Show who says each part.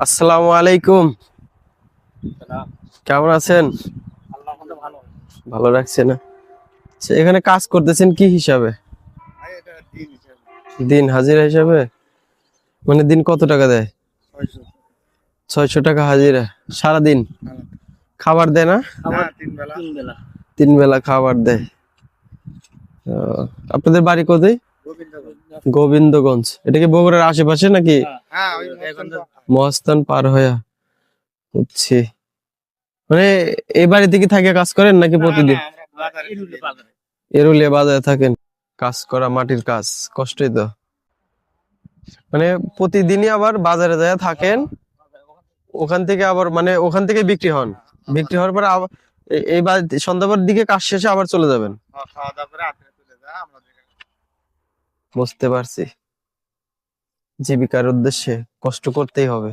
Speaker 1: আসসালামু আলাইকুম। কেমন আছেন? ভালো রাখছে না? আচ্ছা, এখানে কাজ করতেছেন কি হিসাবে? দিন হাজিরা হিসাবে? মানে দিন কত টাকা দেয়? 600 টাকা হাজিরা সারা দিন? খাবার দেয় না? তিন বেলা খাবার দেয়। আহ, আপনাদের বাড়ি কোথায়? গোবিন্দগঞ্জ। এটা কি বগুড়ার আশেপাশে নাকি? মহাস্থান পার হয়ে বুঝছি। মানে এই বাড়িতে কি থাকে কাজ করেন নাকি প্রতিদিন? এরুলিয়া বাজারে থাকেন। কাজ করা মাটির কাজ কষ্টই তো। মানে প্রতিদিনই আবার বাজারে যায় থাকেন, ওখান থেকে আবার মানে ওখান থেকে বিক্রি হন, বিক্রি হওয়ার পরে আবার এই সন্ধ্যাবার দিকে কাজ শেষে আবার চলে যাবেন। বুঝতে পারছি, জীবিকার উদ্দেশ্যে কষ্ট করতেই হবে।